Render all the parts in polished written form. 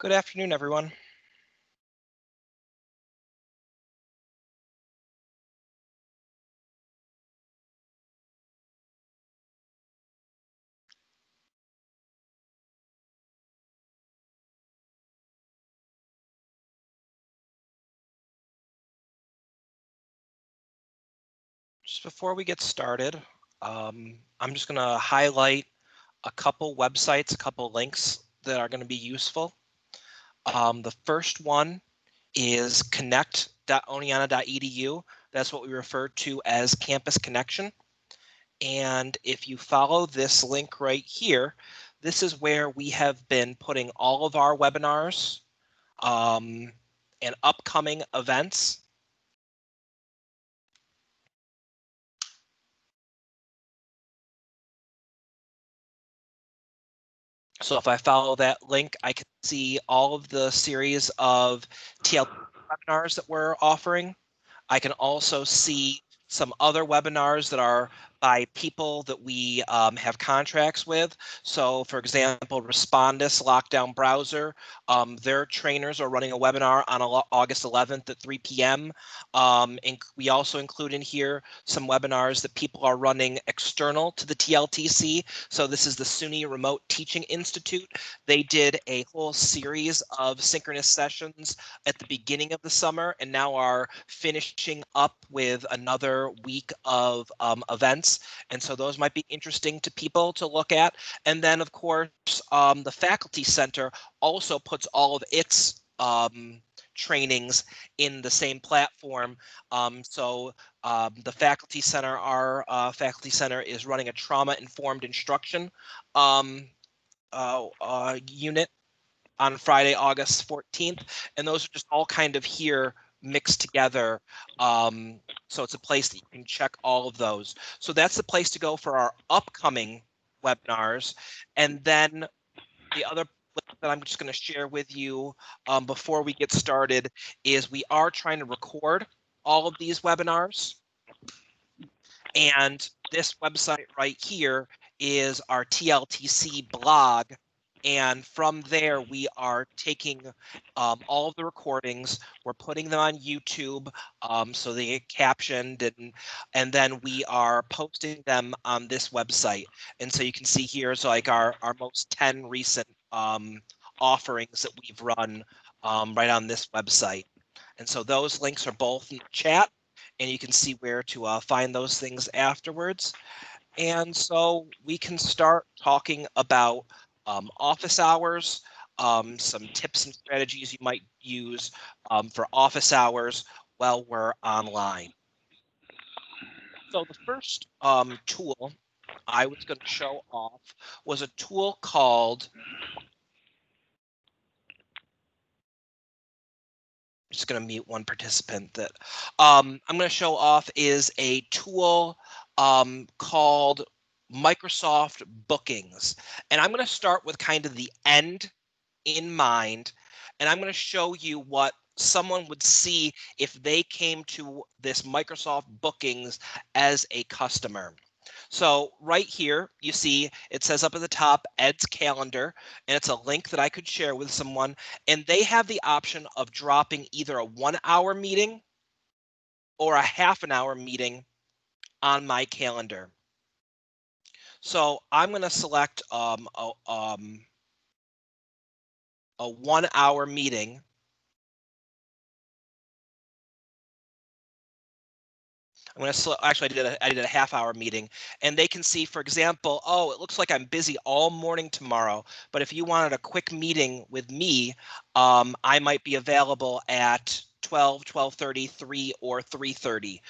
Good afternoon, everyone. Just before we get started, I'm just going to highlight a couple websites, a couple links that are going to be useful. The first one is connect.oneonta.edu. That's what we refer to as Campus Connection. And if you follow this link right here, this is where we have been putting all of our webinars and upcoming events. So if I follow that link, I can see all of the series of TL webinars that we're offering. I can also see some other webinars that are by people that we have contracts with. So for example, Respondus Lockdown Browser, their trainers are running a webinar on August 11th at 3 p.m. And we also include in here some webinars that people are running external to the TLTC. So this is the SUNY Remote Teaching Institute. They did a whole series of synchronous sessions at the beginning of the summer and now are finishing up with another week of events. And so those might be interesting to people to look at. And then, of course, the Faculty Center also puts all of its trainings in the same platform. The Faculty Center, our Faculty Center is running a trauma-informed instruction unit on Friday, August 14th. And those are just all kind of here mixed together. So it's a place that you can check all of those. So that's the place to go for our upcoming webinars. And then the other that I'm just going to share with you before we get started is we are trying to record all of these webinars. And this website right here is our TLTC blog. And from there, we are taking all of the recordings, we're putting them on YouTube so they get captioned, and then we are posting them on this website. And so you can see here is like our most 10 recent offerings that we've run right on this website. And so those links are both in the chat, and you can see where to find those things afterwards. And so we can start talking about office hours, some tips and strategies you might use for office hours while we're online. So the first tool I was going to show off was a tool called, I'm just going to mute one participant that I'm going to show off is a tool called Microsoft Bookings. And I'm going to start with kind of the end in mind, and I'm going to show you what someone would see if they came to this Microsoft Bookings as a customer. So right here, you see it says up at the top, Ed's calendar, and it's a link that I could share with someone, and they have the option of dropping either a 1 hour meeting or a half an hour meeting on my calendar. So I'm going to select a 1 hour meeting. I'm going to actually I did a half hour meeting, and they can see, for example, oh, it looks like I'm busy all morning tomorrow, but if you wanted a quick meeting with me, I might be available at 12, 12:30, 3, or 3:30.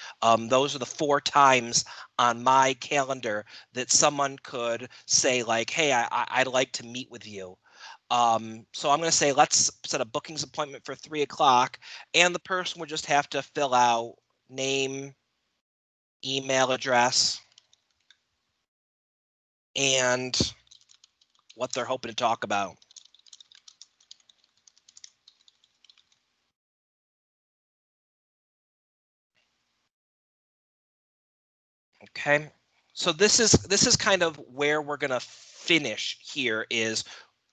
Those are the 4 times on my calendar that someone could say like, hey, I'd like to meet with you. So I'm going to say, let's set a bookings appointment for 3 o'clock, and the person would just have to fill out name, email address, and what they're hoping to talk about. Okay, so this is kind of where we're going to finish here is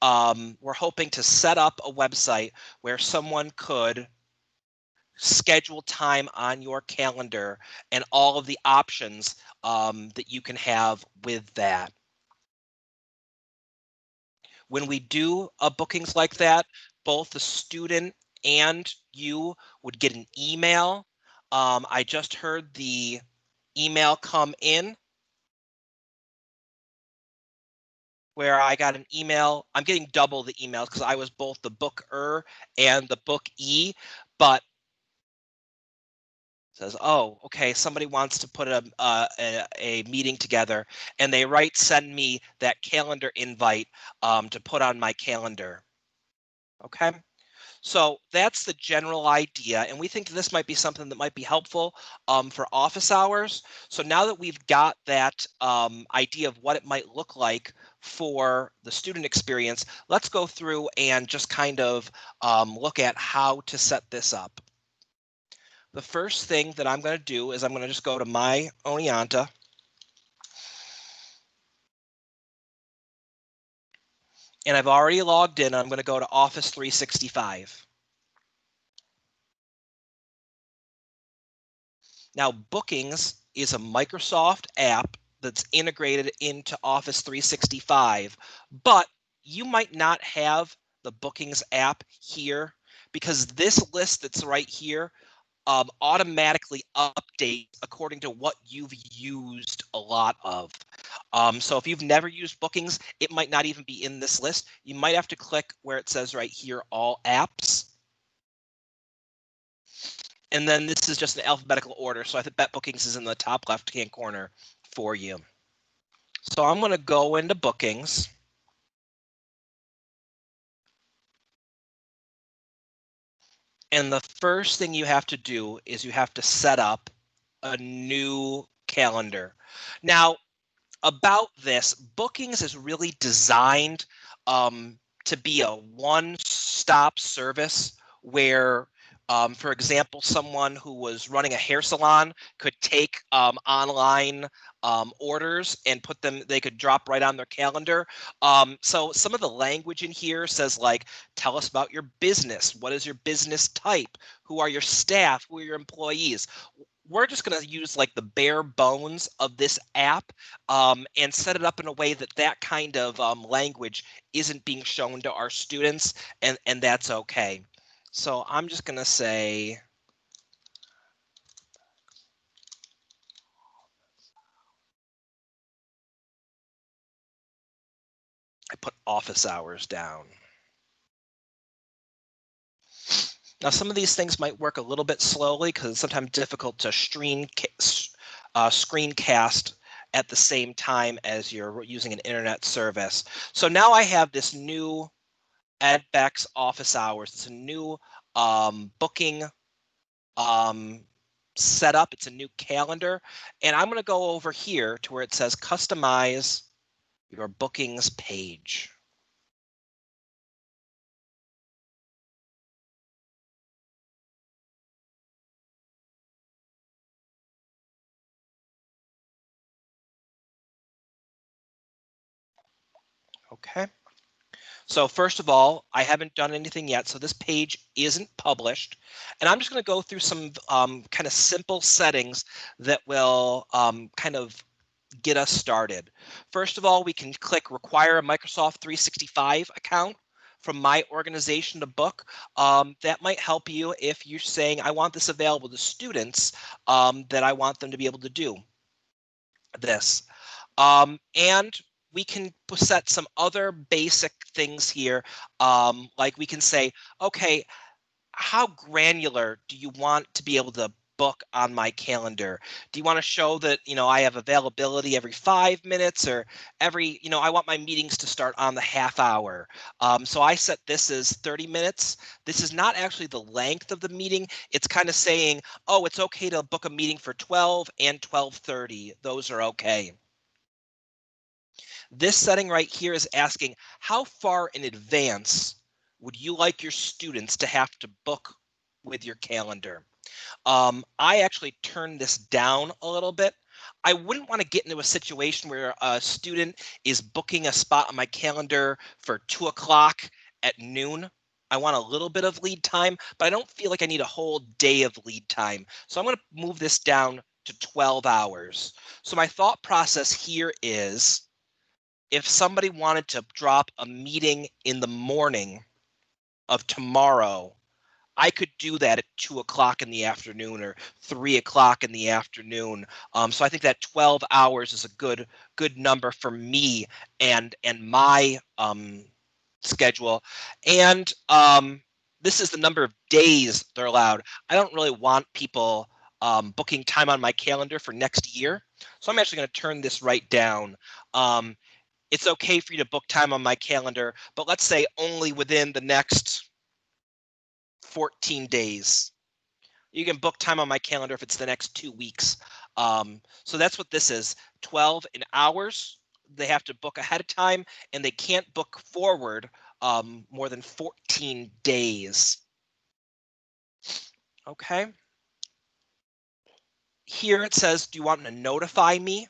we're hoping to set up a website where someone could schedule time on your calendar and all of the options that you can have with that. When we do bookings like that, both the student and you would get an email. I just heard the email come in where I got an email. I'm getting double the emails because I was both the booker and the bookee, but says, oh, okay, somebody wants to put a meeting together, and they send me that calendar invite to put on my calendar. Okay. So that's the general idea, and we think this might be something that might be helpful for office hours. So now that we've got that idea of what it might look like for the student experience, let's go through and just kind of look at how to set this up. The first thing that I'm going to do is I'm going to just go to my Oneonta. And I've already logged in. I'm going to go to Office 365. Now, Bookings is a Microsoft app that's integrated into Office 365, but you might not have the Bookings app here because this list that's right here automatically updates according to what you've used a lot of. So if you've never used Bookings, it might not even be in this list. You might have to click where it says right here, all apps. And then this is just an alphabetical order. So I think Bet Bookings is in the top left-hand corner for you. So I'm going to go into Bookings. And the first thing you have to do is you have to set up a new calendar. Now, about this, Bookings is really designed to be a one-stop service where, for example, someone who was running a hair salon could take online orders and put them, they could drop right on their calendar. So some of the language in here says like, tell us about your business. What is your business type? Who are your staff? Who are your employees? We're just going to use like the bare bones of this app and set it up in a way that that kind of language isn't being shown to our students, and that's okay. So I'm just going to say, I put office hours down. Now, some of these things might work a little bit slowly because it's sometimes difficult to screencast at the same time as you're using an internet service. So now I have this new EdBex office hours. It's a new booking setup. It's a new calendar. And I'm going to go over here to where it says customize your bookings page. Okay. So first of all, I haven't done anything yet, so this page isn't published. And I'm just going to go through some kind of simple settings that will kind of get us started. First of all, we can click require a Microsoft 365 account from my organization to book. That might help you if you're saying, I want this available to students, that I want them to be able to do this. And we can set some other basic things here. Like we can say, okay, how granular do you want to be able to book on my calendar? Do you want to show that, I have availability every 5 minutes or every, I want my meetings to start on the half hour. So I set this as 30 minutes. This is not actually the length of the meeting. It's kind of saying, oh, it's okay to book a meeting for 12 and 12:30. Those are okay. This setting right here is asking how far in advance would you like your students to have to book with your calendar? I actually turned this down a little bit. I wouldn't want to get into a situation where a student is booking a spot on my calendar for 2 o'clock at noon. I want a little bit of lead time, but I don't feel like I need a whole day of lead time. So I'm going to move this down to 12 hours. So my thought process here is if somebody wanted to drop a meeting in the morning of tomorrow, I could do that at 2 o'clock in the afternoon or 3 o'clock in the afternoon. So I think that 12 hours is a good number for me and my schedule. And this is the number of days they're allowed. I don't really want people booking time on my calendar for next year. So I'm actually going to turn this right down. Um, it's okay for you to book time on my calendar, but let's say only within the next 14 days. You can book time on my calendar if it's the next 2 weeks. So that's what this is, 12 in hours. They have to book ahead of time and they can't book forward more than 14 days. Okay. Here it says, do you want to notify me?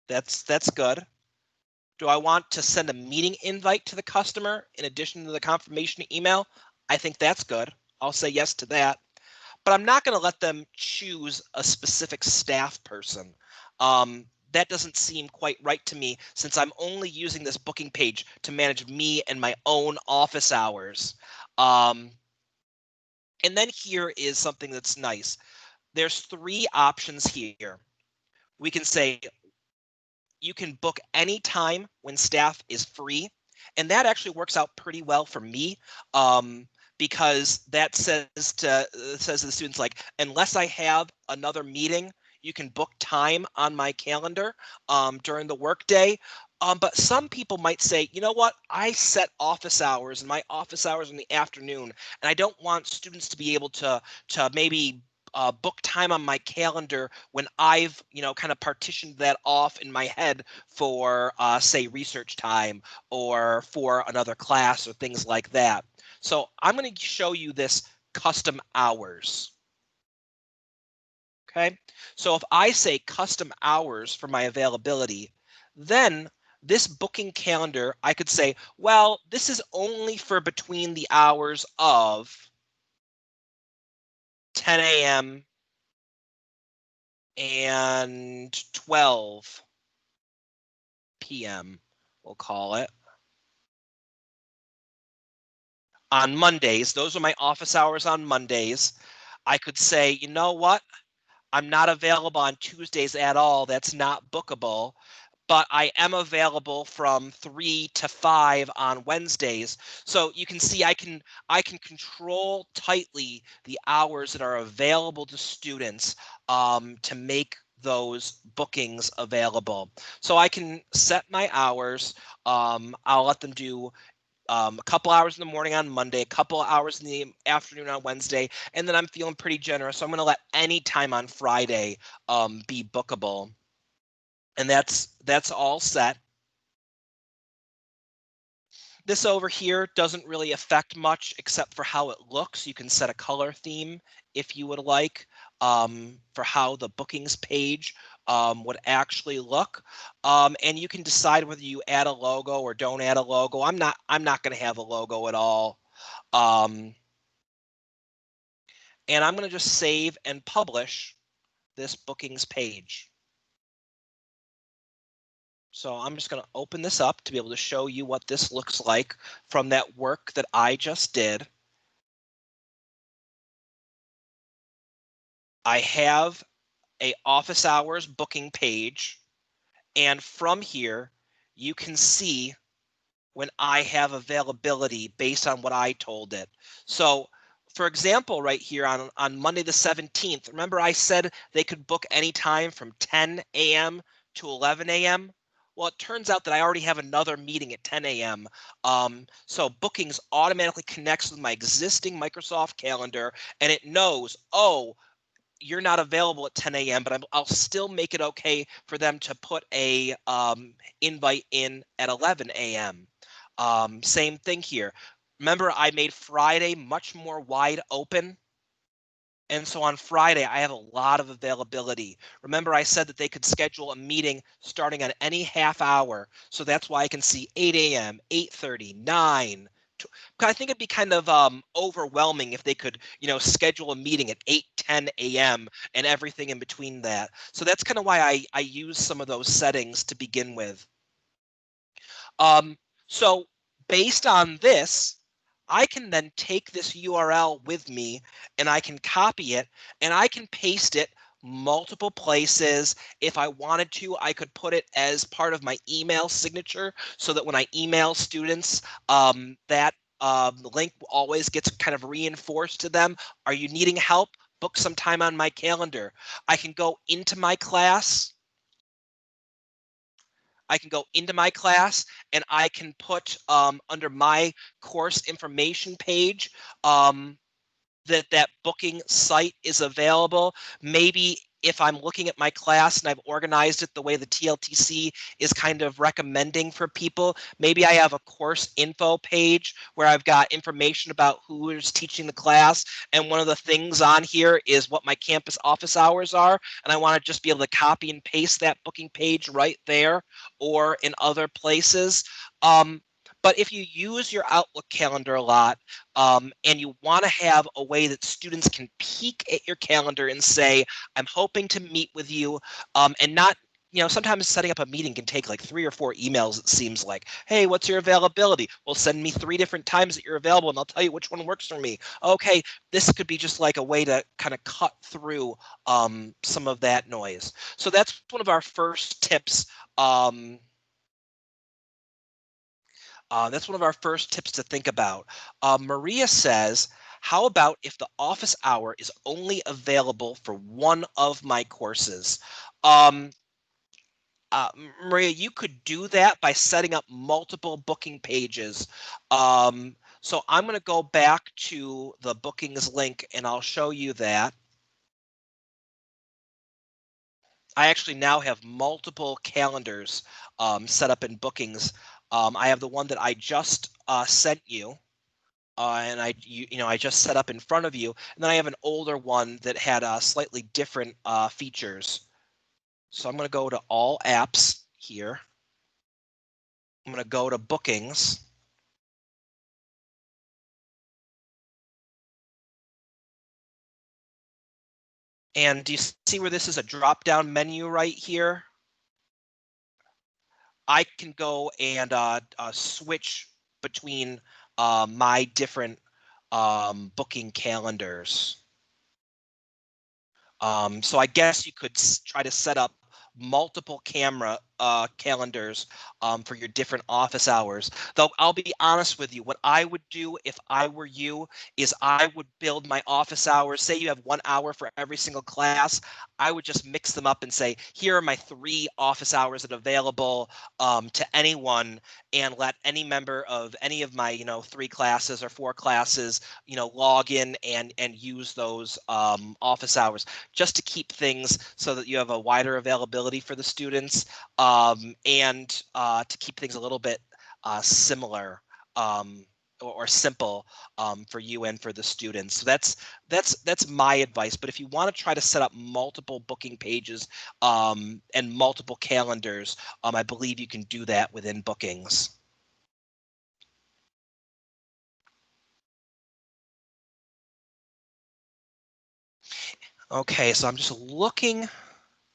That's good. Do I want to send a meeting invite to the customer in addition to the confirmation email? I think that's good. I'll say yes to that. But I'm not going to let them choose a specific staff person. That doesn't seem quite right to me since I'm only using this booking page to manage me and my own office hours. And then here is something that's nice. There's 3 options here. We can say you can book any time when staff is free. And that actually works out pretty well for me. Because that says to the students, like, unless I have another meeting, you can book time on my calendar during the workday. But some people might say, you know what, I set office hours and my office hours in the afternoon, and I don't want students to be able to maybe book time on my calendar when I've, kind of partitioned that off in my head for, say, research time or for another class or things like that. So I'm going to show you this custom hours. Okay, so if I say custom hours for my availability, then this booking calendar, I could say, well, this is only for between the hours of 10 a.m. and 12 p.m., we'll call it. On Mondays, those are my office hours on Mondays. I could say, you know what? I'm not available on Tuesdays at all. That's not bookable, but I am available from 3 to 5 on Wednesdays. So you can see I can control tightly the hours that are available to students to make those bookings available. So I can set my hours. I'll let them do a couple hours in the morning on Monday, a couple hours in the afternoon on Wednesday, and then I'm feeling pretty generous. So I'm going to let any time on Friday be bookable. And that's all set. This over here doesn't really affect much except for how it looks. You can set a color theme if you would like for how the bookings page would actually look. And you can decide whether you add a logo or don't add a logo. I'm not going to have a logo at all. And I'm going to just save and publish this bookings page. So I'm just going to open this up to be able to show you what this looks like from that work that I just did. I have a office hours booking page, and from here you can see when I have availability based on what I told it. So for example, right here on Monday the 17th, remember I said they could book anytime from 10 a.m. to 11 a.m.? Well, it turns out that I already have another meeting at 10 a.m. So bookings automatically connects with my existing Microsoft calendar, and it knows, oh, you're not available at 10 a.m., but I'll still make it okay for them to put a invite in at 11 a.m. Same thing here. Remember, I made Friday much more wide open. And so on Friday, I have a lot of availability. Remember, I said that they could schedule a meeting starting on any half hour. So that's why I can see 8 a.m., 8:30, 9. I think it'd be kind of overwhelming if they could, schedule a meeting at 8:10 a.m. and everything in between that. So that's kind of why I use some of those settings to begin with. So based on this, I can then take this URL with me and I can copy it and I can paste it multiple places. If I wanted to, I could put it as part of my email signature so that when I email students, that link always gets kind of reinforced to them. Are you needing help? Book some time on my calendar. I can go into my class. I can go into my class and I can put under my course information page that booking site is available. Maybe if I'm looking at my class and I've organized it the way the TLTC is kind of recommending for people, maybe I have a course info page where I've got information about who is teaching the class. And one of the things on here is what my campus office hours are. And I want to just be able to copy and paste that booking page right there or in other places. But if you use your Outlook calendar a lot, and you want to have a way that students can peek at your calendar and say, I'm hoping to meet with you, and not, sometimes setting up a meeting can take like 3 or 4 emails, it seems like. Hey, what's your availability? Well, send me 3 different times that you're available and I'll tell you which one works for me. Okay, this could be just like a way to kind of cut through some of that noise. So that's one of our first tips. That's one of our first tips to think about. Maria says, how about if the office hour is only available for one of my courses? Um, Maria, you could do that by setting up multiple booking pages. So I'm going to go back to the bookings link and I'll show you that. I actually now have multiple calendars set up in bookings. I have the one that I just sent you. And I just set up in front of you. And then I have an older one that had slightly different features. So I'm going to go to all apps here. I'm going to go to bookings. And do you see where this is a drop down menu right here? I can go and switch between my different booking calendars. So I guess you could try to set up multiple camera calendars for your different office hours. Though I'll be honest with you, what I would do if I were you is I would build my office hours. Say you have 1 hour for every single class. I would just mix them up and say, here are my 3 office hours that are available to anyone, and let any member of any of my 3 classes or 4 classes log in and use those office hours, just to keep things so that you have a wider availability for the students, and to keep things a little bit similar, or simple for you and for the students. So that's my advice. But if you want to try to set up multiple booking pages and multiple calendars, I believe you can do that within bookings. Okay, so I'm just looking.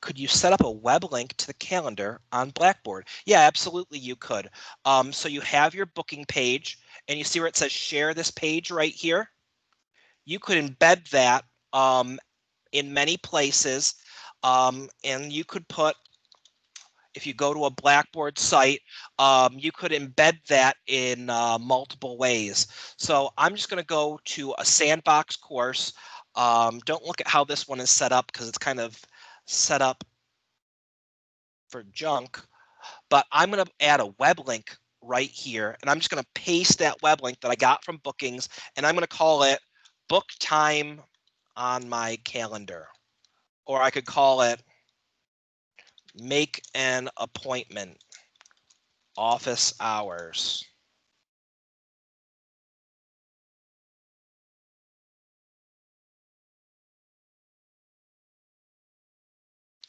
Could you set up a web link to the calendar on Blackboard? Yeah, absolutely you could. So you have your booking page and you see where it says share this page right here. You could embed that in many places, and you could put, if you go to a Blackboard site, you could embed that in multiple ways. So I'm just going to go to a sandbox course. Don't look at how this one is set up because it's kind of set up for junk, but I'm going to add a web link right here, and I'm just going to paste that web link that I got from bookings, and I'm going to call it book time on my calendar, or I could call it make an appointment office hours.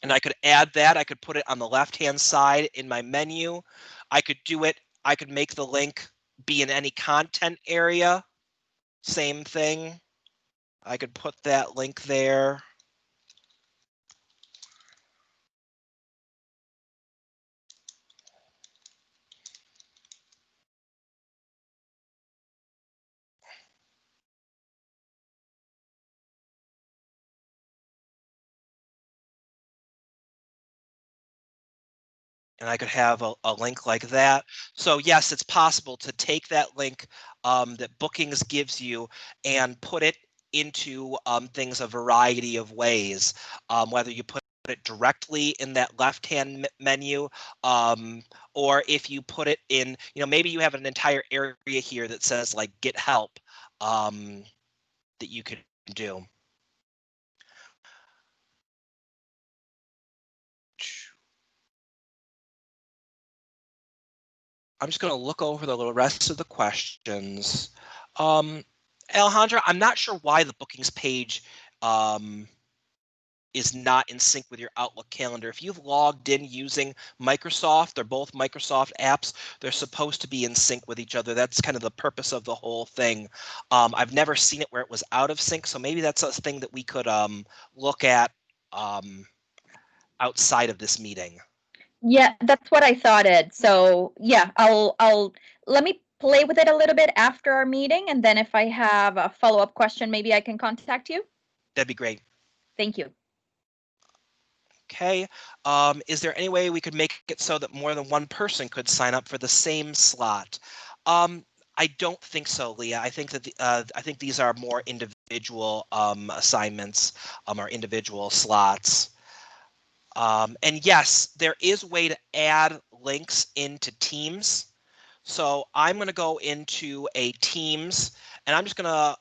And I could add that. I could put it on the left-hand side in my menu. I could do it. I could make the link be in any content area. Same thing. I could put that link there. And I could have a link like that. So yes, it's possible to take that link that Bookings gives you and put it into things a variety of ways, whether you put it directly in that left-hand menu, or if you put it in, maybe you have an entire area here that says like get help that you could do. I'm just going to look over the rest of the questions. Alejandra, I'm not sure why the bookings page is not in sync with your Outlook calendar. If you've logged in using Microsoft, they're both Microsoft apps, they're supposed to be in sync with each other. That's kind of the purpose of the whole thing. I've never seen it where it was out of sync, so maybe that's a thing that we could look at outside of this meeting. Yeah, that's what I thought, Ed. So yeah, I'll let me play with it a little bit after our meeting, and then if I have a follow-up question, maybe I can contact you. That'd be great. Thank you. Okay. Is there any way we could make it so that more than one person could sign up for the same slot? I don't think so, Leah. I think that I think these are more individual assignments or individual slots. And yes, there is a way to add links into Teams. So I'm going to go into a Teams, and I'm just going to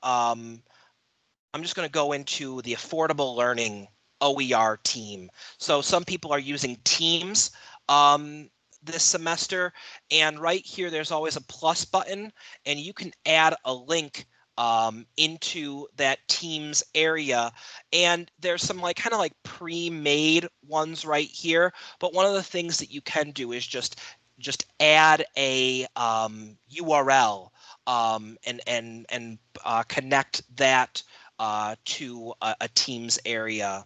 go into the Affordable Learning OER team. So some people are using Teams this semester, and right here there's always a plus button, and you can add a link into that Teams area. And there's some kind of pre-made ones right here, but one of the things that you can do is just add a URL and connect that to a Teams area.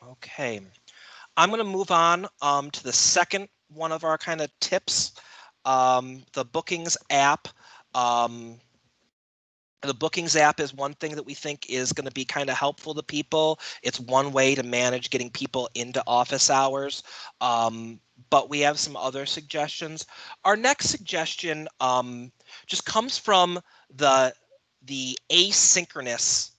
Okay, I'm going to move on to the second one of our kind of tips, the Bookings app. The Bookings app is one thing that we think is going to be kind of helpful to people. It's one way to manage getting people into office hours, but we have some other suggestions. Our next suggestion just comes from the asynchronous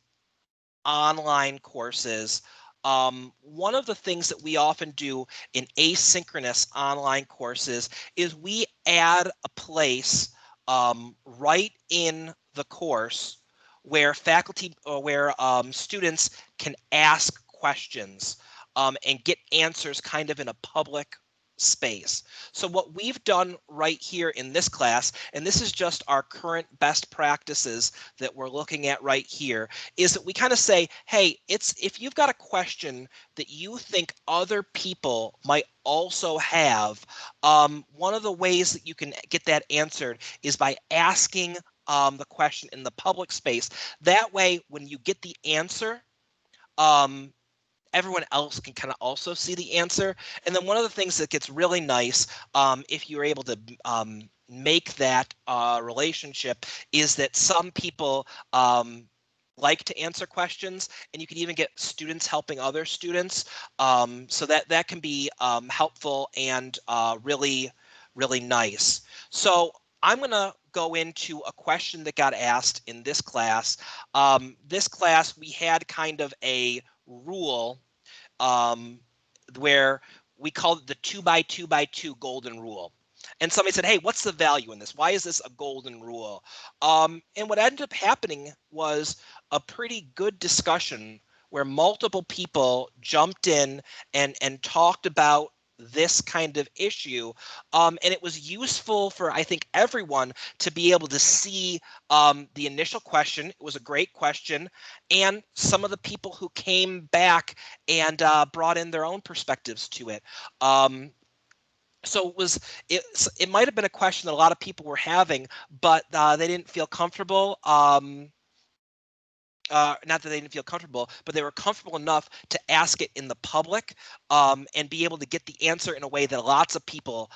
online courses. One of the things that we often do in asynchronous online courses is we add a place right in the course where faculty or where students can ask questions and get answers kind of in a public space. So what we've done right here in this class, and this is just our current best practices that we're looking at right here, is that we kind of say, hey, if you've got a question that you think other people might also have, one of the ways that you can get that answered is by asking the question in the public space. That way, when you get the answer, everyone else can kind of also see the answer. And then one of the things that gets really nice, if you're able to make that relationship, is that some people like to answer questions, and you can even get students helping other students. So that can be helpful and really, really nice. So I'm going to go into a question that got asked in this class. This class, we had kind of a rule where we call it the 2x2x2 golden rule. And somebody said, hey, what's the value in this? Why is this a golden rule? And what ended up happening was a pretty good discussion where multiple people jumped in and talked about this kind of issue. And it was useful for, I think, everyone to be able to see the initial question. It was a great question. And some of the people who came back and brought in their own perspectives to it. So it might have been a question that a lot of people were having, but they didn't feel comfortable. Not that they didn't feel comfortable, but they were comfortable enough to ask it in the public and be able to get the answer in a way that lots of people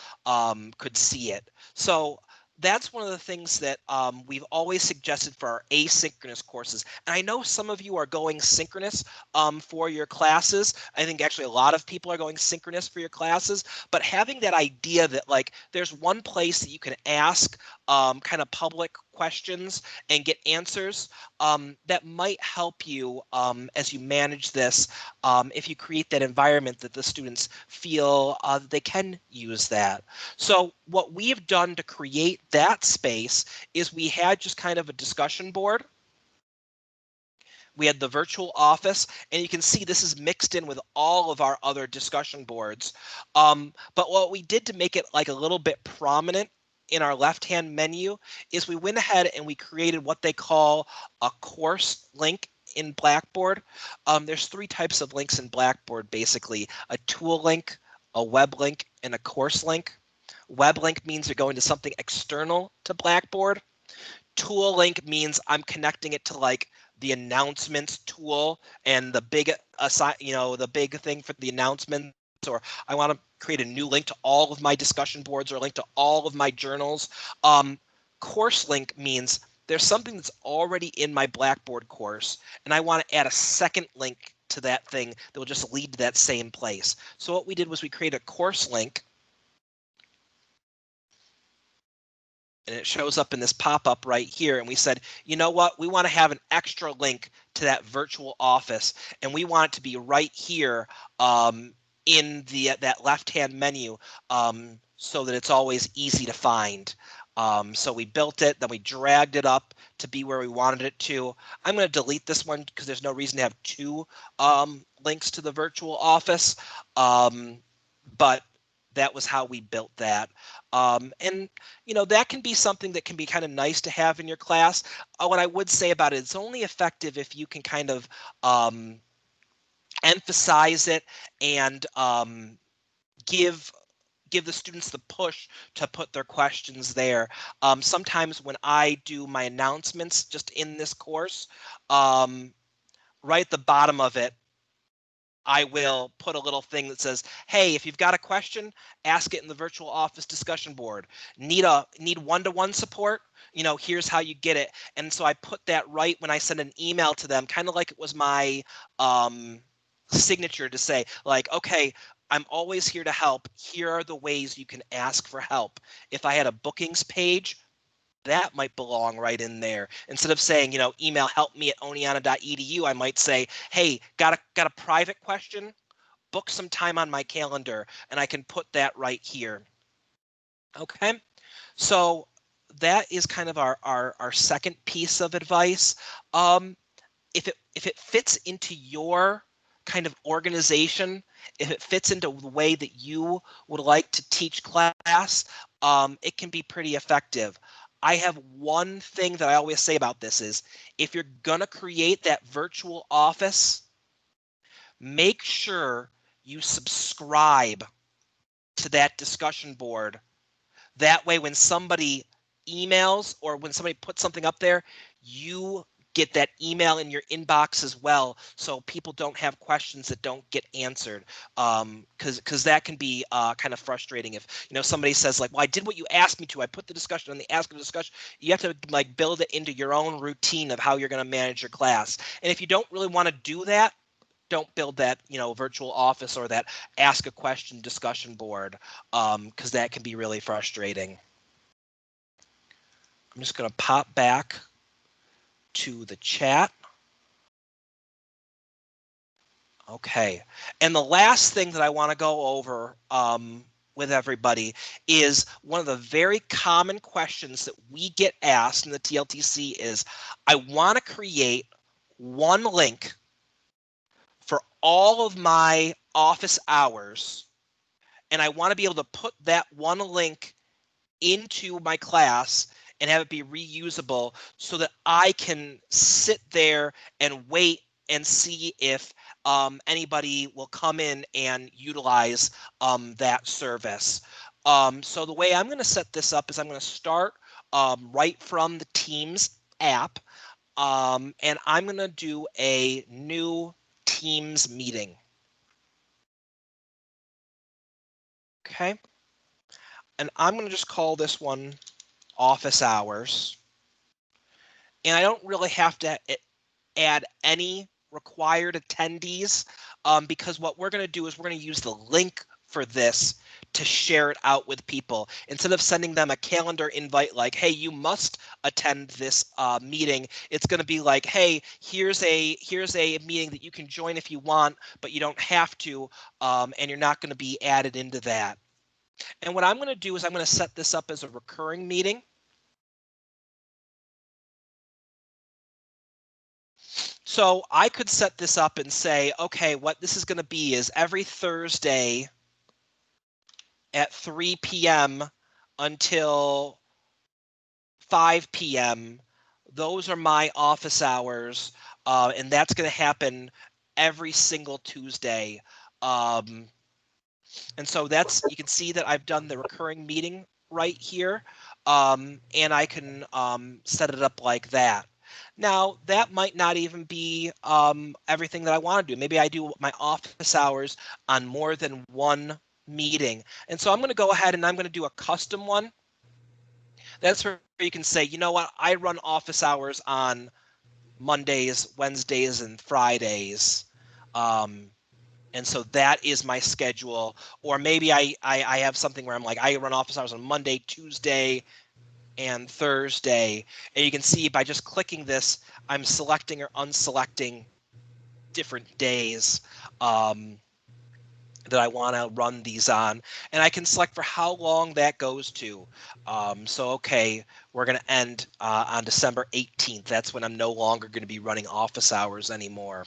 could see it. So that's one of the things that we've always suggested for our asynchronous courses. And I know some of you are going synchronous for your classes. I think actually a lot of people are going synchronous for your classes, but having that idea that like there's one place that you can ask kind of public questions and get answers that might help you as you manage this if you create that environment that the students feel that they can use that. So what we've done to create that space is we had just kind of a discussion board. We had the virtual office, and you can see this is mixed in with all of our other discussion boards. But what we did to make it like a little bit prominent in our left-hand menu is we went ahead and we created what they call a course link in Blackboard. There's three types of links in Blackboard, basically: a tool link, a web link, and a course link. Web link means you're going to something external to Blackboard. Tool link means I'm connecting it to like the announcements tool and the big the big thing for the announcements, or I want to create a new link to all of my discussion boards or a link to all of my journals. Course link means there's something that's already in my Blackboard course and I want to add a second link to that thing that will just lead to that same place. So what we did was we created a course link, and it shows up in this pop-up right here. And we said, you know what, we want to have an extra link to that virtual office, and we want it to be right here in that left-hand menu so that it's always easy to find. So we built it, then we dragged it up to be where we wanted it to. I'm going to delete this one because there's no reason to have two links to the virtual office, but that was how we built that. And, you know, that can be something that can be kind of nice to have in your class. What I would say about it, it's only effective if you can kind of emphasize it and give the students the push to put their questions there. Sometimes when I do my announcements just in this course, right at the bottom of it, I will put a little thing that says, hey, if you've got a question, ask it in the virtual office discussion board. Need one-to-one support? You know, here's how you get it. And so I put that right when I send an email to them, kind of like it was my signature to say, like, okay, I'm always here to help. Here are the ways you can ask for help. If I had a bookings page, that might belong right in there. Instead of saying, you know, email helpme@oneana.edu, I might say, hey, got a private question? Book some time on my calendar, and I can put that right here. Okay, so that is kind of our second piece of advice. If it fits into your kind of organization, if it fits into the way that you would like to teach class, it can be pretty effective. I have one thing that I always say about this is if you're going to create that virtual office, make sure you subscribe to that discussion board. That way, when somebody emails or when somebody puts something up there, you get that email in your inbox as well, so people don't have questions that don't get answered, because that can be kind of frustrating if, you know, somebody says like, well, I did what you asked me to, I put the discussion on the ask of discussion. You have to like build it into your own routine of how you're going to manage your class. And if you don't really want to do that, don't build that, you know, virtual office or that ask a question discussion board, because that can be really frustrating. I'm just going to pop back to the chat. Okay, and the last thing that I want to go over with everybody is one of the very common questions that we get asked in the TLTC is, I want to create one link for all of my office hours, and I want to be able to put that one link into my class and have it be reusable so that I can sit there and wait and see if anybody will come in and utilize that service. So the way I'm going to set this up is I'm going to start right from the Teams app, and I'm going to do a new Teams meeting. Okay. And I'm going to just call this one office hours. And I don't really have to add any required attendees because what we're going to do is we're going to use the link for this to share it out with people instead of sending them a calendar invite like, hey, you must attend this meeting. It's going to be like, hey, here's a meeting that you can join if you want, but you don't have to, and you're not going to be added into that. And what I'm going to do is I'm going to set this up as a recurring meeting. So I could set this up and say, okay, what this is going to be is every Thursday at 3 p.m. until 5 p.m. Those are my office hours, and that's going to happen every single Tuesday. And so that's, you can see that I've done the recurring meeting right here, and I can set it up like that. Now, that might not even be everything that I want to do. Maybe I do my office hours on more than one meeting. And so I'm going to go ahead and I'm going to do a custom one. That's where you can say, you know what, I run office hours on Mondays, Wednesdays, and Fridays. And so that is my schedule. Or maybe I have something where I'm like, I run office hours on Monday, Tuesday, and Thursday. And you can see by just clicking this, I'm selecting or unselecting different days that I want to run these on. And I can select for how long that goes to. So, okay, we're going to end on December 18th. That's when I'm no longer going to be running office hours anymore.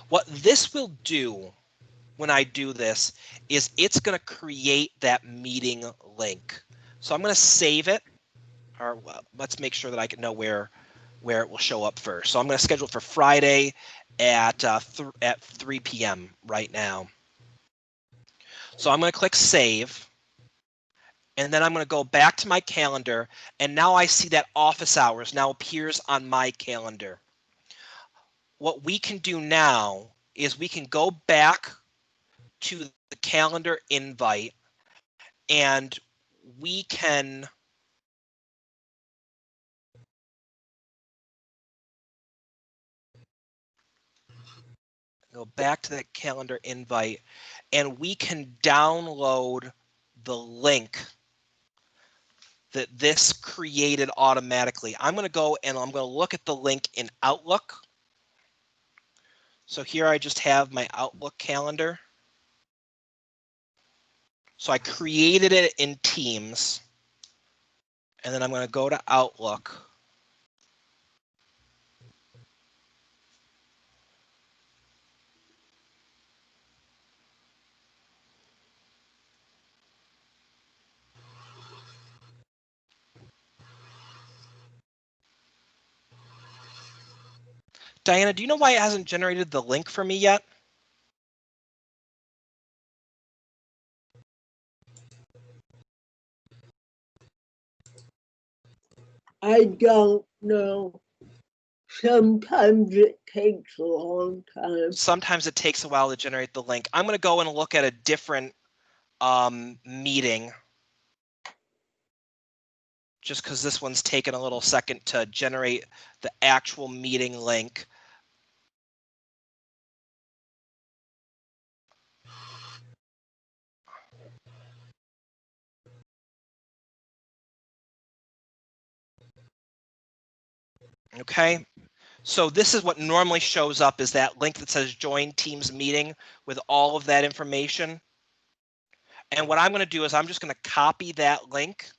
What this will do when I do this is it's going to create that meeting link. So I'm going to save it, or let's make sure that I can know where it will show up first. So I'm going to schedule it for Friday at 3 p.m. right now. So I'm going to click save, and then I'm going to go back to my calendar, and now I see that office hours now appears on my calendar. What we can do now is we can go back to the calendar invite, and we can go back to that calendar invite, and we can download the link that this created automatically. I'm going to go and I'm going to look at the link in Outlook. So here I just have my Outlook calendar. So I created it in Teams, and then I'm going to go to Outlook. Diana, do you know why it hasn't generated the link for me yet? I don't know. Sometimes it takes a long time. Sometimes it takes a while to generate the link. I'm going to go and look at a different meeting, just because this one's taken a little second to generate the actual meeting link. Okay, so this is what normally shows up, is that link that says join Teams meeting with all of that information. And what I'm going to do is I'm just going to copy that link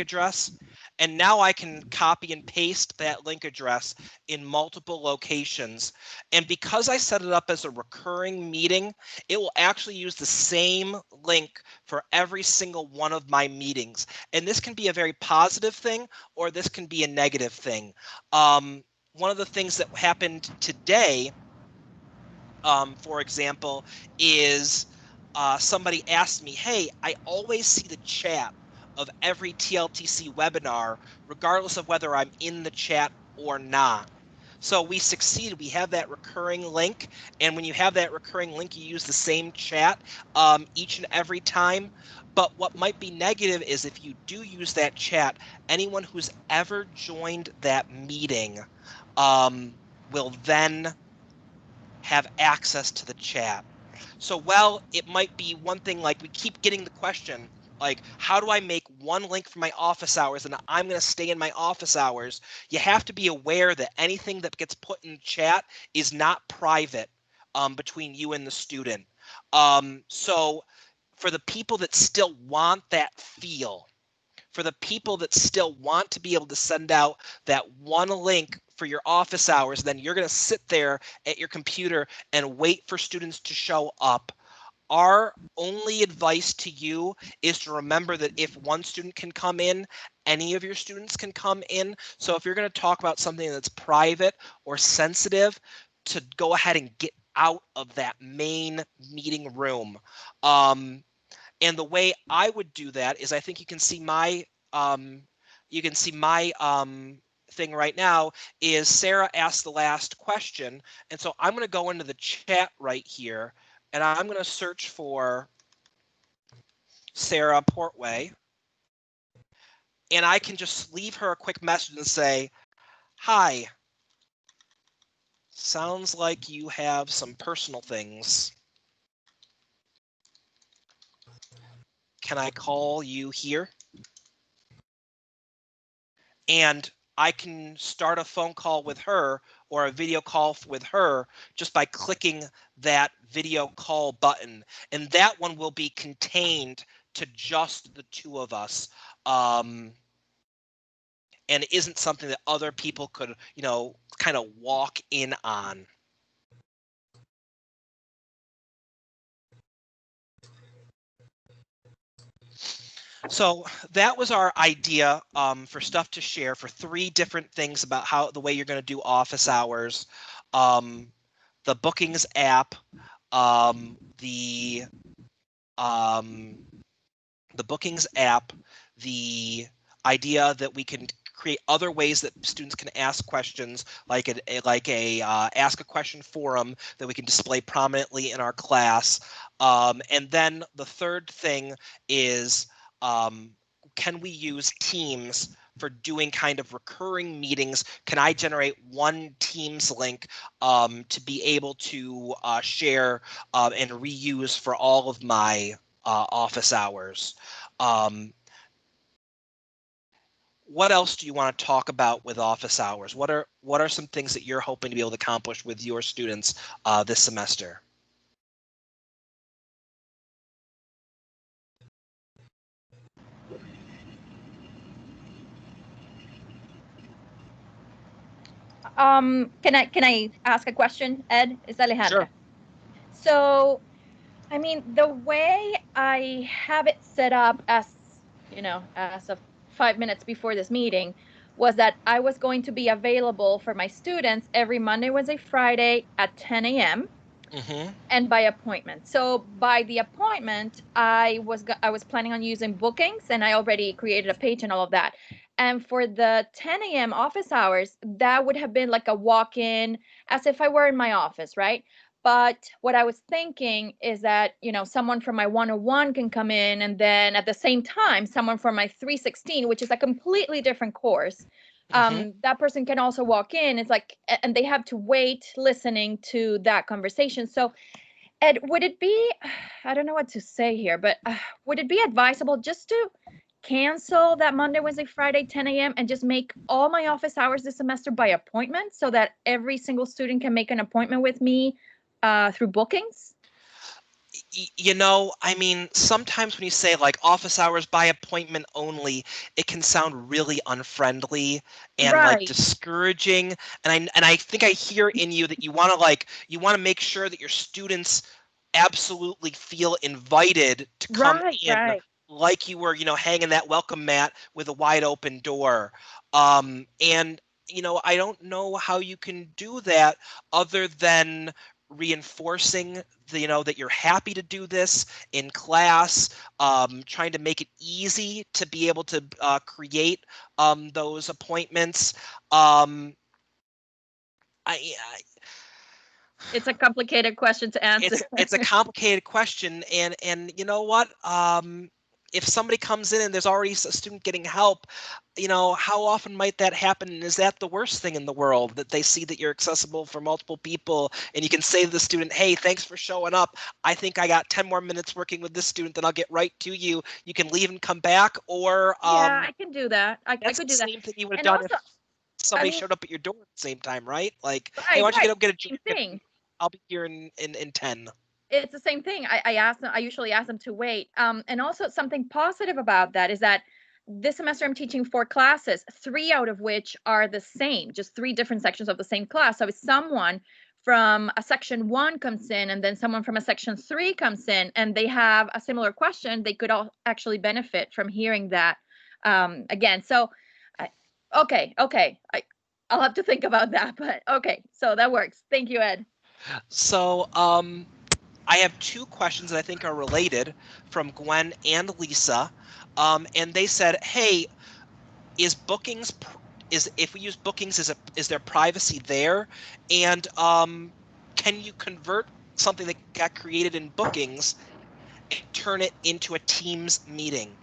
address, and now I can copy and paste that link address in multiple locations. And because I set it up as a recurring meeting, it will actually use the same link for every single one of my meetings. And this can be a very positive thing, or this can be a negative thing. One of the things that happened today, for example, is somebody asked me, hey, I always see the chat of every TLTC webinar, regardless of whether I'm in the chat or not. So we succeeded. We have that recurring link. And when you have that recurring link, you use the same chat each and every time. But what might be negative is if you do use that chat, anyone who's ever joined that meeting will then have access to the chat. So while it might be one thing, like we keep getting the question, like, how do I make one link for my office hours and I'm going to stay in my office hours? You have to be aware that anything that gets put in chat is not private between you and the student. So for the people that still want that feel, for the people that still want to be able to send out that one link for your office hours, then you're going to sit there at your computer and wait for students to show up. Our only advice to you is to remember that if one student can come in, any of your students can come in. So if you're going to talk about something that's private or sensitive, to go ahead and get out of that main meeting room. And the way I would do that is, I think you can see my thing right now is Sarah asked the last question. And so I'm going to go into the chat right here and I'm going to search for Sarah Portway. And I can just leave her a quick message and say, hi, sounds like you have some personal things. Can I call you here? And I can start a phone call with her or a video call with her just by clicking that video call button. And that one will be contained to just the two of us. And it isn't something that other people could, kind of walk in on. So that was our idea for stuff to share for 3 different things about how the way you're going to do office hours, the bookings app, the bookings app, the idea that we can create other ways that students can ask questions, like a ask a question forum that we can display prominently in our class. And then the third thing is, can we use Teams for doing kind of recurring meetings? Can I generate one Teams link to be able to share and reuse for all of my office hours? What else do you want to talk about with office hours? What are some things that you're hoping to be able to accomplish with your students this semester? Can I ask a question, Ed? It's Alejandra. Sure. So, I mean, the way I have it set up as of 5 minutes before this meeting was that I was going to be available for my students every Monday, Wednesday, Friday at 10 a.m. Mm-hmm. and by appointment. So by the appointment, I was planning on using bookings, and I already created a page and all of that. And for the 10 a.m. office hours, that would have been like a walk-in, as if I were in my office, right? But what I was thinking is that, someone from my 101 can come in, and then at the same time, someone from my 316, which is a completely different course, that person can also walk in. It's like, and they have to wait listening to that conversation. So, Ed, would it be, I don't know what to say here, but would it be advisable just to cancel that Monday, Wednesday, Friday, 10 a.m. and just make all my office hours this semester by appointment, so that every single student can make an appointment with me through bookings? You know, I mean, sometimes when you say like office hours by appointment only, it can sound really unfriendly and like Right, discouraging. And I think I hear in you that you want to make sure that your students absolutely feel invited to come right, in, right. like you were, hanging that welcome mat with a wide open door. And I don't know how you can do that other than reinforcing that you're happy to do this in class, trying to make it easy to be able to create those appointments. um, I It's a complicated question to answer. it's a complicated question, and you know what, if somebody comes in and there's already a student getting help, how often might that happen, and is that the worst thing in the world, that they see that you're accessible for multiple people and you can say to the student, hey, thanks for showing up, I think I got 10 more minutes working with this student, then I'll get right to you, you can leave and come back? Or Yeah, I can do that. I that's could the do that. same thing you would have And done if also, I somebody mean, showed up at your door at the same time, right? Like, hey, right, why don't you right. get up, get a drink, Same thing. I'll be here in 10. It's the same thing. I ask them, I usually ask them to wait. And also something positive about that is that this semester I'm teaching 4 classes, 3 out of which are the same, just 3 different sections of the same class. So if someone from a section 1 comes in and then someone from a section 3 comes in and they have a similar question, they could all actually benefit from hearing that again. So, I, okay, I'll have to think about that, but okay, so that works. Thank you, Ed. So, I have 2 questions that I think are related from Gwen and Lisa. And they said, hey, is bookings, is if we use bookings, is there privacy there? And can you convert something that got created in bookings and turn it into a Teams meeting?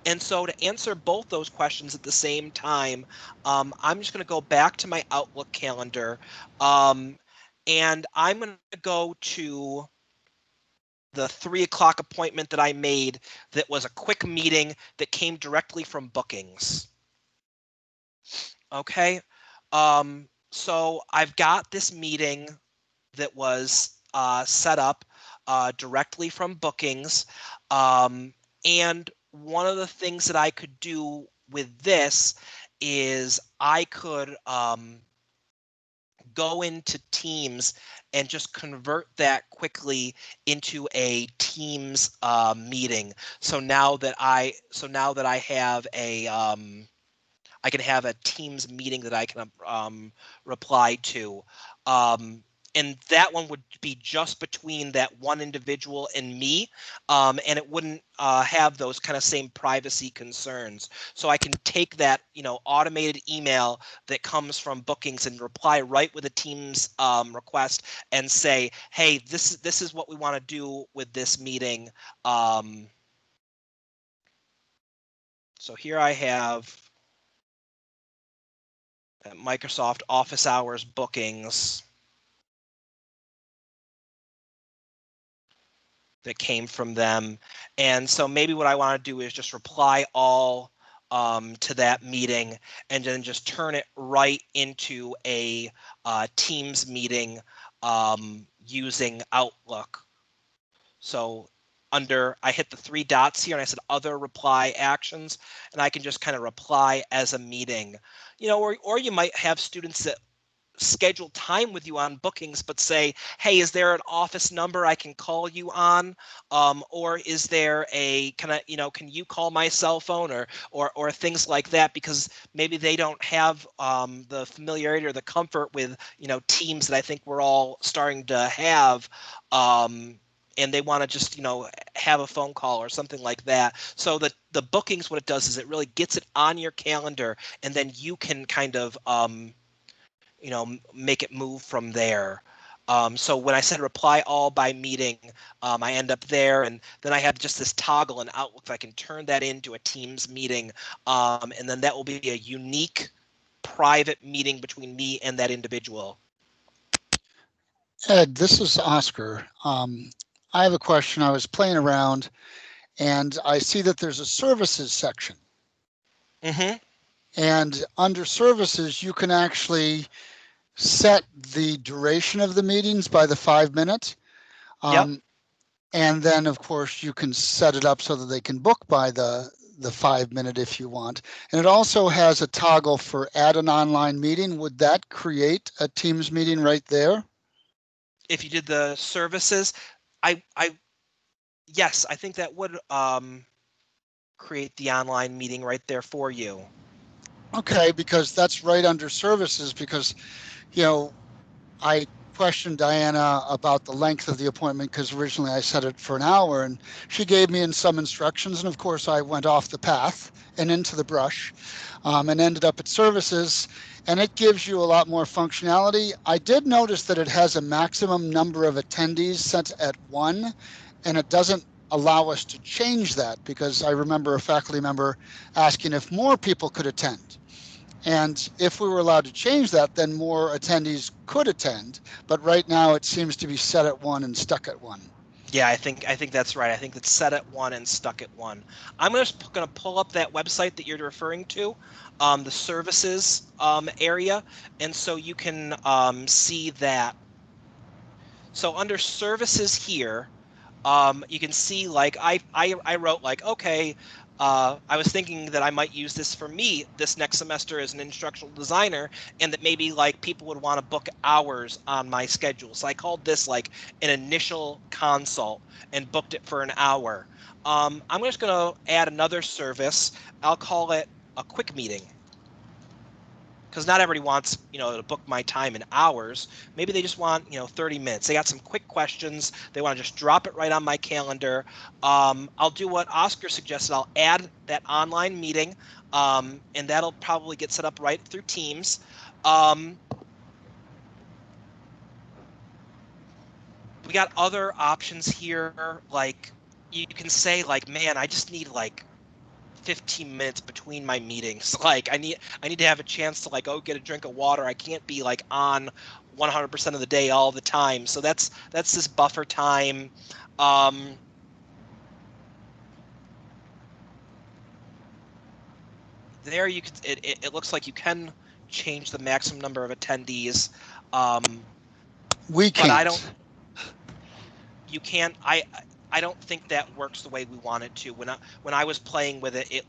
And so to answer both those questions at the same time, I'm just going to go back to my Outlook calendar, and I'm going to go to the 3 o'clock appointment that I made that was a quick meeting that came directly from bookings. Okay. So I've got this meeting that was set up directly from bookings. And one of the things that I could do with this is I could go into Teams and just convert that quickly into a Teams meeting. So now that I have I can have a Teams meeting that I can reply to. And that one would be just between that one individual and me, and it wouldn't have those kind of same privacy concerns. So I can take that, automated email that comes from bookings and reply right with a Teams request and say, hey, this is what we want to do with this meeting. So here I have Microsoft Office Hours bookings that came from them. And so maybe what I want to do is just reply all to that meeting and then just turn it right into a Teams meeting using Outlook. So I hit the 3 dots here and I said other reply actions, and I can just kind of reply as a meeting. Or you might have students that schedule time with you on bookings but say, hey, is there an office number I can call you on, or is there can you call my cell phone, or things like that, because maybe they don't have the familiarity or the comfort with Teams that I think we're all starting to have, and they want to just have a phone call or something like that. So the bookings, what it does is it really gets it on your calendar, and then you can kind of make it move from there. So when I said reply all by meeting, I end up there, and then I have just this toggle in Outlook. I can turn that into a Teams meeting, and then that will be a unique private meeting between me and that individual. Ed, this is Oscar. I have a question. I was playing around and I see that there's a services section. Mm-hmm. And under services, you can actually set the duration of the meetings by the 5 minutes. Yep. And then, of course, you can set it up so that they can book by the 5 minute if you want. And it also has a toggle for add an online meeting. Would that create a Teams meeting right there? If you did the services, yes, I think that would create the online meeting right there for you. Okay, because that's right under services, because, I questioned Diana about the length of the appointment because originally I set it for an hour, and she gave me some instructions, and of course I went off the path and into the brush, and ended up at services, and it gives you a lot more functionality. I did notice that it has a maximum number of attendees set at 1, and it doesn't allow us to change that, because I remember a faculty member asking if more people could attend. And if we were allowed to change that, then more attendees could attend. But right now it seems to be set at 1 and stuck at 1. Yeah, I think that's right. I think it's set at 1 and stuck at 1. I'm just going to pull up that website that you're referring to, the services area, and so you can see that. So under services here, you can see, like, I wrote, like, okay, I was thinking that I might use this for me this next semester as an instructional designer, and that maybe, like, people would want to book hours on my schedule. So I called this, like, an initial consult and booked it for an hour. I'm just going to add another service. I'll call it a quick meeting, because not everybody wants, to book my time in hours. Maybe they just want, 30 minutes. They got some quick questions. They want to just drop it right on my calendar. I'll do what Oscar suggested. I'll add that online meeting, and that'll probably get set up right through Teams. We got other options here. Like, you can say, like, man, I just need, like, 15 minutes between my meetings. Like, I need to have a chance to, like, go get a drink of water. I can't be, like, on 100% of the day all the time. So that's this buffer time. There you could, it looks like you can change the maximum number of attendees. We can't. But you can't. I don't think that works the way we want it to. When I was playing with it, it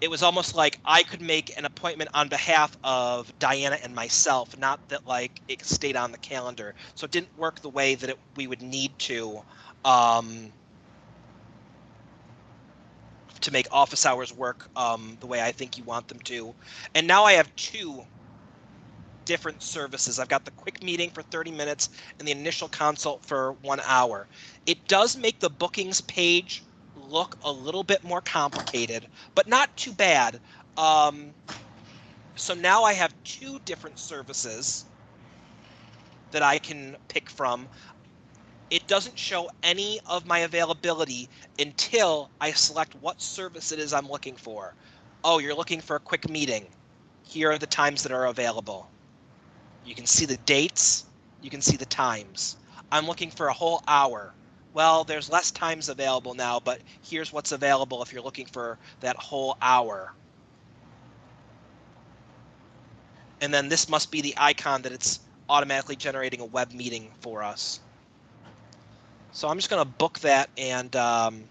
was almost like I could make an appointment on behalf of Diana and myself, not that, like, it stayed on the calendar. So it didn't work the way that we would need to make office hours work the way I think you want them to. And now I have 2 different services. I've got the quick meeting for 30 minutes and the initial consult for 1 hour. It does make the bookings page look a little bit more complicated, but not too bad. So now I have 2 different services that I can pick from. It doesn't show any of my availability until I select what service it is I'm looking for. Oh, you're looking for a quick meeting. Here are the times that are available. You can see the dates, you can see the times. I'm looking for a whole hour. Well, there's less times available now, but here's what's available if you're looking for that whole hour. And then this must be the icon that it's automatically generating a web meeting for us. So I'm just going to book that, and I'm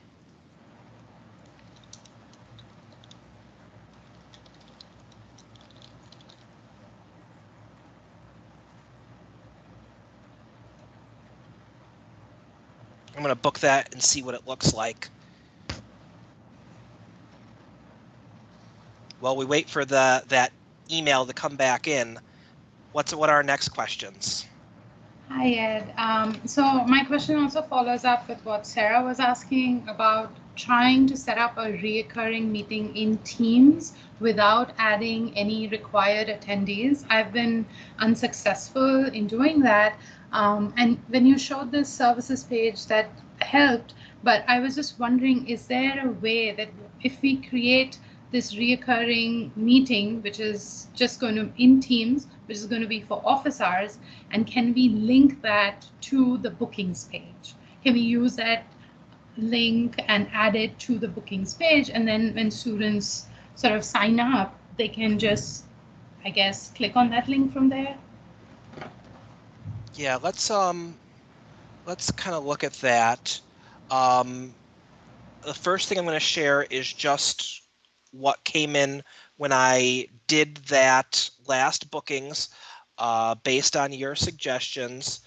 going to book that and see what it looks like. While we wait for that email to come back in, what are our next questions? Hi, Ed. So my question also follows up with what Sarah was asking about trying to set up a reoccurring meeting in Teams without adding any required attendees. I've been unsuccessful in doing that. And when you showed this services page, that helped, but I was just wondering, is there a way that if we create this reoccurring meeting, which is just going to in Teams, which is going to be for office hours, and can we link that to the bookings page? Can we use that link and add it to the bookings page, and then when students sort of sign up, they can just, I guess, click on that link from there? Yeah, let's let's kind of look at that. The first thing I'm going to share is just what came in when I did that last bookings based on your suggestions.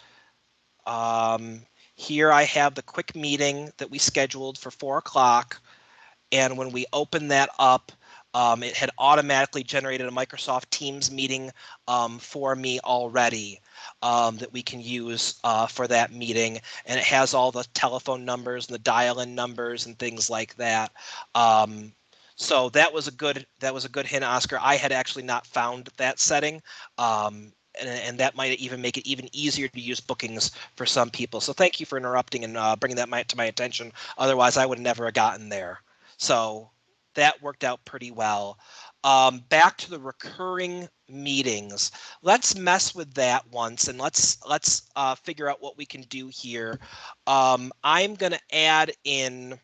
Here I have the quick meeting that we scheduled for 4 o'clock. And when we opened that up, it had automatically generated a Microsoft Teams meeting for me already that we can use for that meeting. And it has all the telephone numbers and the dial-in numbers and things like that. So that was a good hint, Oscar. I had actually not found that setting. And that might even make it even easier to use bookings for some people. So thank you for interrupting and bringing that to my attention. Otherwise, I would never have gotten there. So that worked out pretty well. Back to the recurring meetings. Let's mess with that once, and let's figure out what we can do here. I'm going to add in.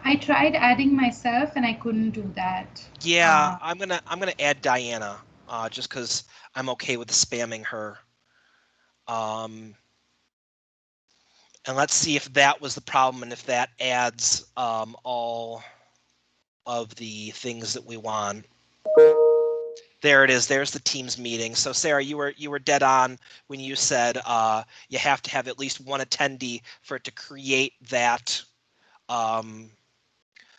I tried adding myself and I couldn't do that. Yeah, I'm gonna add Diana just because I'm okay with spamming her. And let's see if that was the problem and if that adds all of the things that we want. There it is. There's the Teams meeting. So Sarah, you were dead on when you said you have to have at least one attendee for it to create that.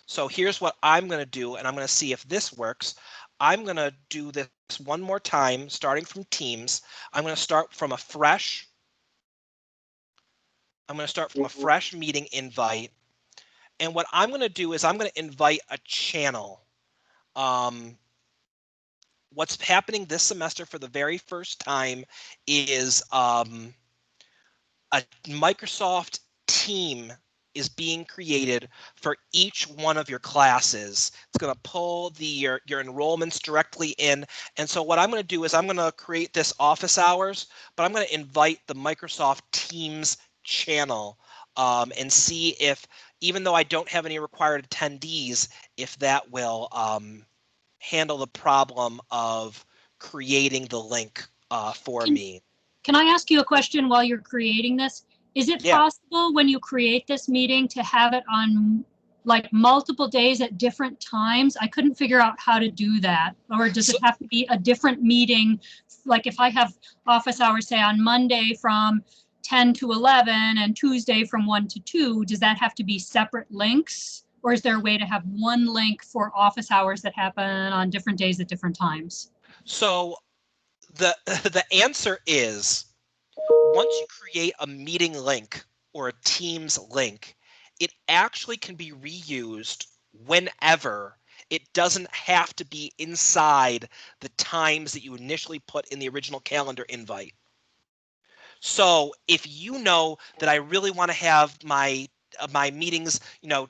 So here's what I'm going to do, and I'm going to see if this works. I'm going to do this one more time, starting from Teams. I'm going to start from a fresh. I'm going to start from a fresh meeting invite. And what I'm going to do is I'm going to invite a channel. What's happening this semester for the very first time is a Microsoft team is being created for each one of your classes. It's going to pull your enrollments directly in. And so what I'm going to do is I'm going to create this office hours, but I'm going to invite the Microsoft Teams channel and see if, even though I don't have any required attendees, if that will handle the problem of creating the link for me. Can I ask you a question while you're creating this? Is it possible when you create this meeting to have it on like multiple days at different times? I couldn't figure out how to do that. Or does it have to be a different meeting? Like if I have office hours, say on Monday from 10 to 11 and Tuesday from 1 to 2, does that have to be separate links? Or is there a way to have one link for office hours that happen on different days at different times? So the answer is, once you create a meeting link or a Teams link, it actually can be reused whenever. It doesn't have to be inside the times that you initially put in the original calendar invite. So if you know that I really want to have my meetings,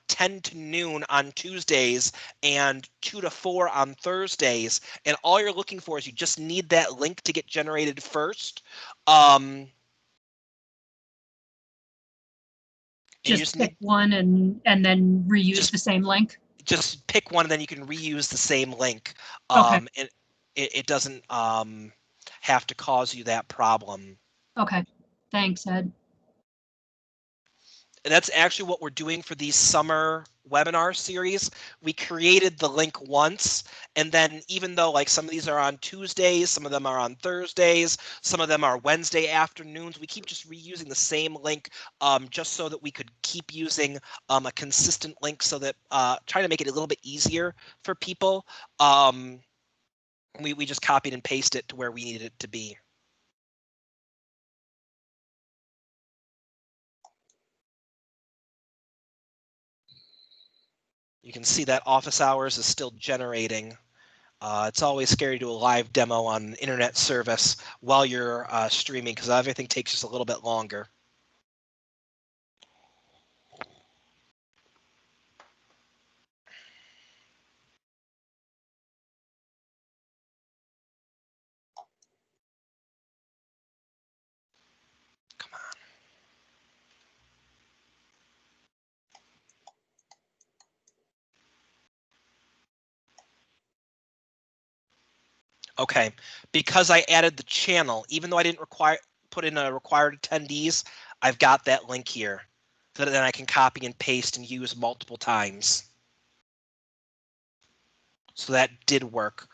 10 to noon on Tuesdays and 2 to 4 on Thursdays, and all you're looking for is you just need that link to get generated first. Just pick one and then reuse the same link. Just pick one, and then you can reuse the same link. Okay. And it doesn't have to cause you that problem. Okay. Thanks, Ed. And that's actually what we're doing for these summer webinar series. We created the link once, and then even though like some of these are on Tuesdays, some of them are on Thursdays, some of them are Wednesday afternoons, we keep just reusing the same link just so that we could keep using a consistent link, so that trying to make it a little bit easier for people. We just copied and pasted it to where we needed it to be. You can see that office hours is still generating. It's always scary to do a live demo on internet service while you're streaming, because everything takes just a little bit longer. Okay, because I added the channel, even though I didn't put in a required attendees, I've got that link here that then I can copy and paste and use multiple times. So that did work.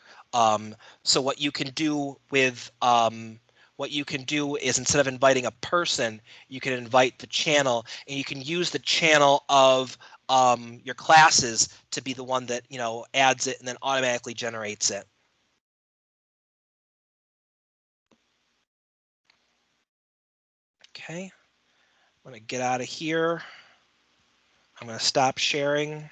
So what you can do with is instead of inviting a person, you can invite the channel, and you can use the channel of your classes to be the one that adds it and then automatically generates it. Okay, I'm going to get out of here. I'm going to stop sharing.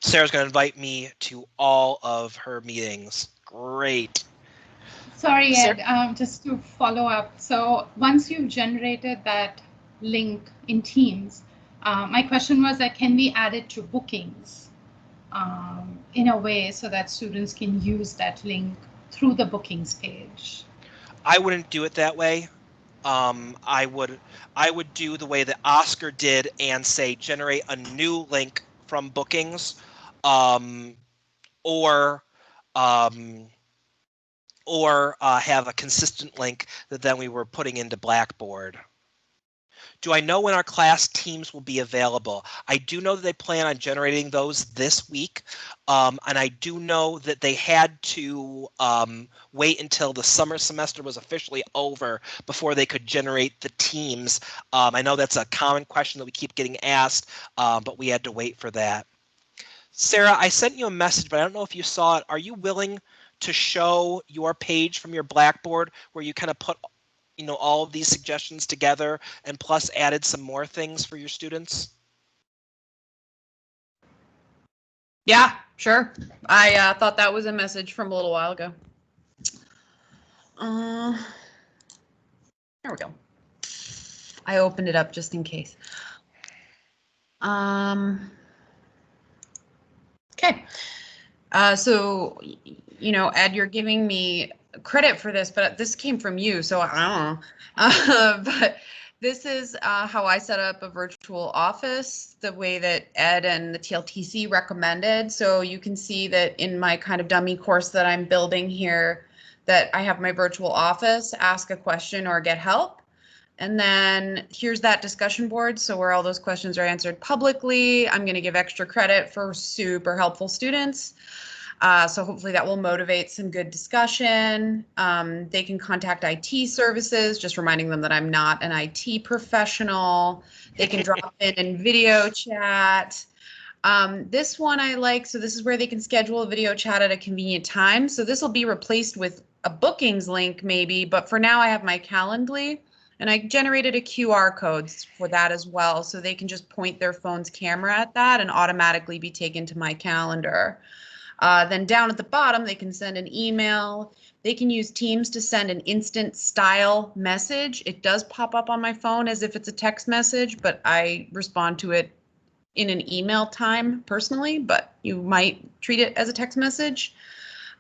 Sarah's going to invite me to all of her meetings. Great. Sorry, Ed, just to follow up. So once you've generated that link in Teams, my question was that can we add it to bookings in a way so that students can use that link through the bookings page? I wouldn't do it that way. I would do the way that Oscar did and say generate a new link from bookings, or have a consistent link that then we were putting into Blackboard. Do I know when our class teams will be available? I do know that they plan on generating those this week. And I do know that they had to wait until the summer semester was officially over before they could generate the teams. I know that's a common question that we keep getting asked, but we had to wait for that. Sarah, I sent you a message, but I don't know if you saw it. Are you willing to show your page from your Blackboard where you kind of put all of these suggestions together and plus added some more things for your students? Yeah, sure. I thought that was a message from a little while ago. There we go. I opened it up just in case. Okay. So, Ed, you're giving me credit for this, but this came from you, so I don't know. But this is how I set up a virtual office, the way that Ed and the TLTC recommended. So you can see that in my kind of dummy course that I'm building here, that I have my virtual office, ask a question or get help. And then here's that discussion board. So where all those questions are answered publicly, I'm going to give extra credit for super helpful students. So hopefully that will motivate some good discussion. They can contact IT services, just reminding them that I'm not an IT professional. They can drop in video chat. This one I like. So this is where they can schedule a video chat at a convenient time. So this will be replaced with a bookings link maybe, but for now I have my Calendly. And I generated a QR code for that as well. So they can just point their phone's camera at that and automatically be taken to my calendar. Then down at the bottom, they can send an email. They can use Teams to send an instant style message. It does pop up on my phone as if it's a text message, but I respond to it in an email time personally, but you might treat it as a text message.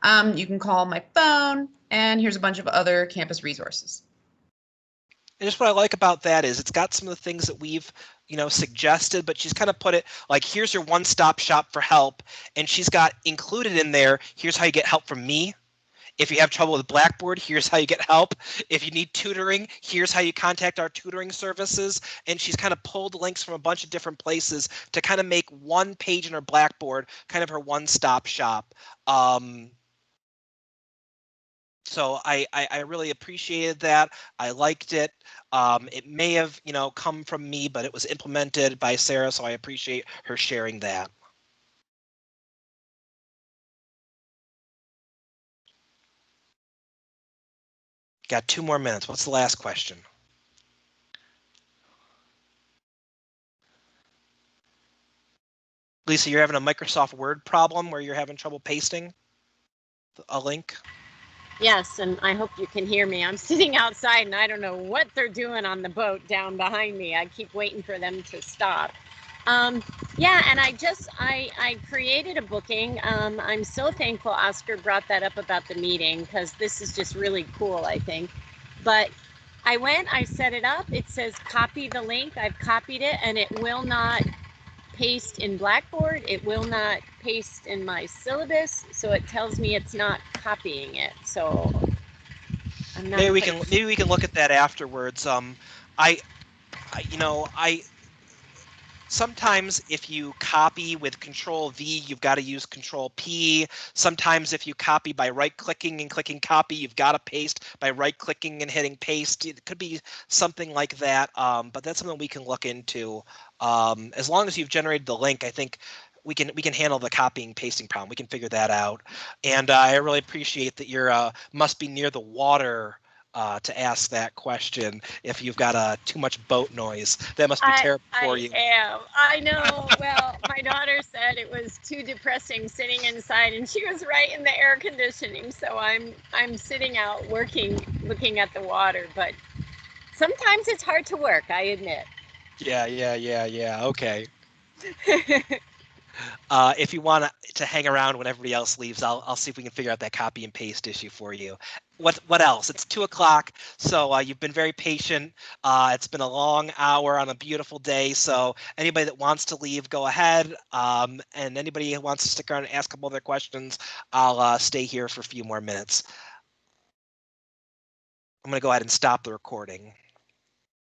You can call my phone, and here's a bunch of other campus resources. And just what I like about that is it's got some of the things that we've, suggested, but she's kind of put it like, here's your one-stop shop for help. And she's got included in there, here's how you get help from me. If you have trouble with Blackboard, here's how you get help. If you need tutoring, here's how you contact our tutoring services. And she's kind of pulled links from a bunch of different places to kind of make one page in her Blackboard kind of her one-stop shop. So I really appreciated that. I liked it. It may have, come from me, but it was implemented by Sarah, so I appreciate her sharing that. Got 2 more minutes. What's the last question? Lisa, you're having a Microsoft Word problem where you're having trouble pasting a link? Yes, and I hope you can hear me. I'm sitting outside and I don't know what they're doing on the boat down behind me. I keep waiting for them to stop. Yeah, and I created a booking. I'm so thankful Oscar brought that up about the meeting because this is just really cool, I think. But I set it up. It says copy the link. I've copied it and it will not paste in Blackboard. It will not paste in my syllabus, so it tells me it's not copying it. So I'm not. Maybe we can look at that afterwards. Sometimes if you copy with Control V, you've got to use Control P. Sometimes if you copy by right-clicking and clicking copy, you've got to paste by right-clicking and hitting paste. It could be something like that, but that's something we can look into. As long as you've generated the link, I think we can handle the copying pasting problem. We can figure that out. And I really appreciate that you're must be near the water to ask that question. If you've got too much boat noise, that must be terrible for you. I am. I know. Well, my daughter said it was too depressing sitting inside, and she was right in the air conditioning. So I'm sitting out working, looking at the water. But sometimes it's hard to work, I admit. Yeah. Okay. If you want to hang around when everybody else leaves, I'll see if we can figure out that copy and paste issue for you. What else? It's 2:00, so you've been very patient. It's been a long hour on a beautiful day, so anybody that wants to leave, go ahead. And anybody who wants to stick around and ask a couple other questions, I'll stay here for a few more minutes. I'm going to go ahead and stop the recording.